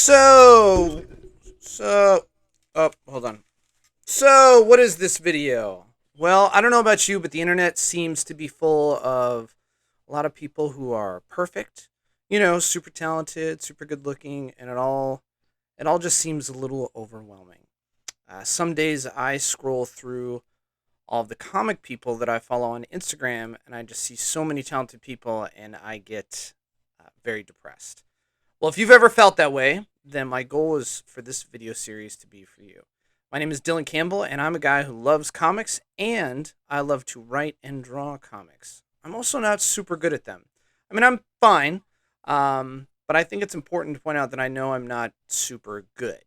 So, so, oh, hold on. So, what is this video? Well, I don't know about you, but the internet seems to be full of a lot of people who are perfect, super talented, super good looking, and it all just seems a little overwhelming. Some days I scroll through all of the comic people that I follow on Instagram, and I just see so many talented people, and I get very depressed. Well, if you've ever felt that way, then my goal is for this video series to be for you. My name is Dylan Campbell, and I'm a guy who loves comics, and I love to write and draw comics. I'm also not super good at them. I mean, I'm fine, but I think it's important to point out that I know I'm not super good.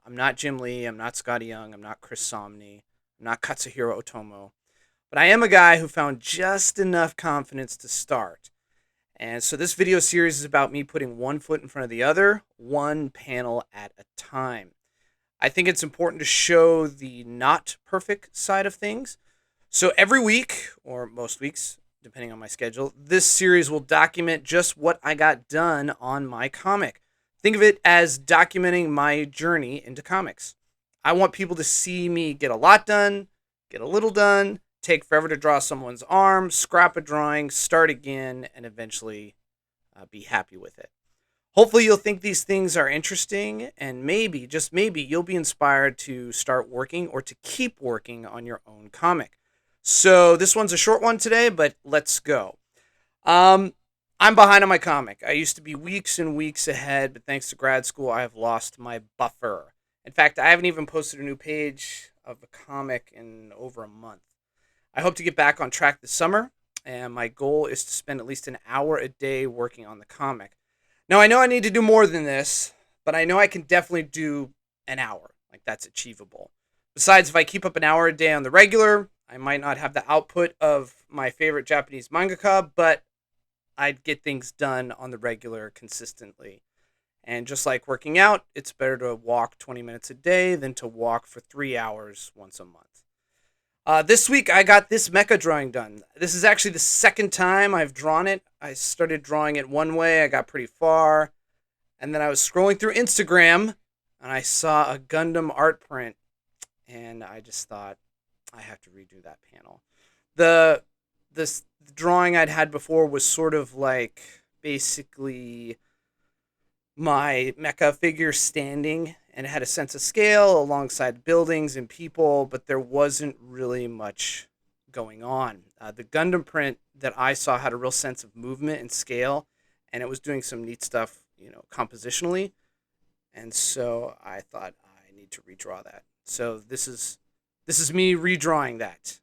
I'm not Jim Lee, I'm not Scotty Young, I'm not Chris Somney, I'm not Katsuhiro Otomo, but I am a guy who found just enough confidence to start. And so this video series is about me putting one foot in front of the other, one panel at a time. I think it's important to show the not perfect side of things. So every week, or most weeks, depending on my schedule, this series will document just what I got done on my comic. Think of it as documenting my journey into comics. I want people to see me get a lot done, get a little done, take forever to draw someone's arm, scrap a drawing, start again, and eventually be happy with it. Hopefully, you'll think these things are interesting, and maybe, just maybe, you'll be inspired to start working or to keep working on your own comic. So, this one's a short one today, but let's go. Um, I'm behind on my comic. I used to be weeks and weeks ahead, but thanks to grad school, I have lost my buffer. In fact, I haven't even posted a new page of a comic in over a month. I hope to get back on track this summer, and my goal is to spend at least an hour a day working on the comic. Now, I know I need to do more than this, but I know I can definitely do an hour. Like, that's achievable. Besides, if I keep up an hour a day on the regular, I might not have the output of my favorite Japanese mangaka, but I'd get things done on the regular consistently. And just like working out, it's better to walk 20 minutes a day than to walk for 3 hours once a month. This week I got this mecha drawing done. This is actually the second time I've drawn it. I started drawing it one way, I got pretty far, and then I was scrolling through Instagram and I saw a Gundam art print, and I just thought I have to redo that panel. The this drawing I'd had before was sort of like basically my mecha figure standing, and it had a sense of scale alongside buildings and people, but there wasn't really much going on. The Gundam print that I saw had a real sense of movement and scale, and it was doing some neat stuff, compositionally. And so I thought I need to redraw that. So this is me redrawing that.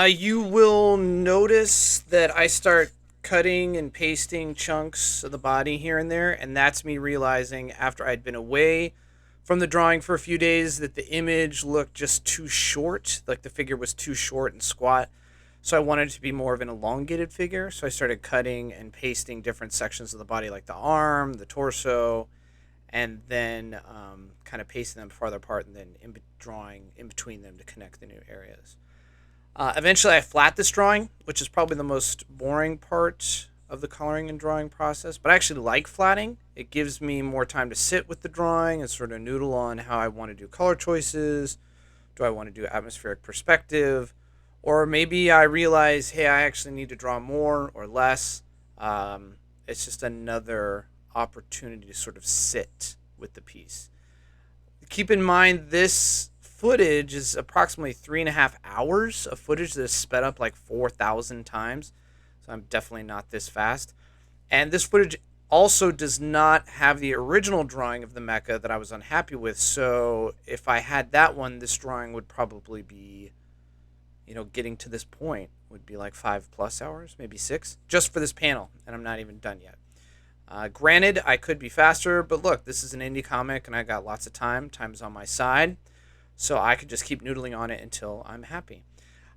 You will notice that I start cutting and pasting chunks of the body here and there, and that's me realizing after I'd been away from the drawing for a few days that the image looked just too short, like the figure was too short and squat. So I wanted it to be more of an elongated figure, so I started cutting and pasting different sections of the body, like the arm, the torso, and then kind of pasting them farther apart, and then drawing in between them to connect the new areas. Eventually, I flat this drawing, which is probably the most boring part of the coloring and drawing process. But I actually like flatting. It gives me more time to sit with the drawing and sort of noodle on how I want to do color choices. Do I want to do atmospheric perspective? Or maybe I realize, hey, I actually need to draw more or less. It's just another opportunity to sort of sit with the piece. Keep in mind, this footage is approximately 3.5 hours of footage that is sped up like 4,000 times. So I'm definitely not this fast. And this footage also does not have the original drawing of the mecha that I was unhappy with. So if I had that one, this drawing would probably be, getting to this point would be like 5+ hours, maybe 6, just for this panel. And I'm not even done yet. Granted, I could be faster, but look, this is an indie comic and I got lots of time. Time's on my side. So I could just keep noodling on it until I'm happy.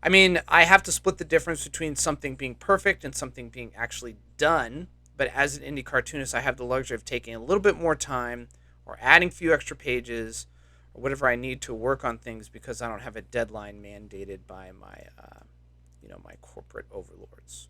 I mean, I have to split the difference between something being perfect and something being actually done. But as an indie cartoonist, I have the luxury of taking a little bit more time or adding a few extra pages or whatever I need to work on things because I don't have a deadline mandated by my corporate overlords.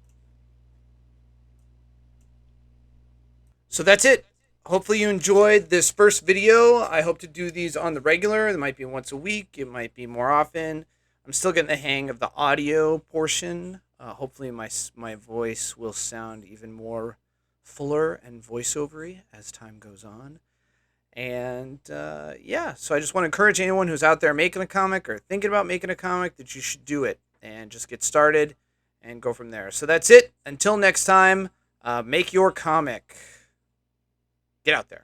So that's it. Hopefully you enjoyed this first video. I hope to do these on the regular. It might be once a week. It might be more often. I'm still getting the hang of the audio portion. Hopefully my voice will sound even more fuller and voiceovery as time goes on. And yeah, so I just want to encourage anyone who's out there making a comic or thinking about making a comic that you should do it and just get started and go from there. So that's it. Until next time, make your comic. Get out there.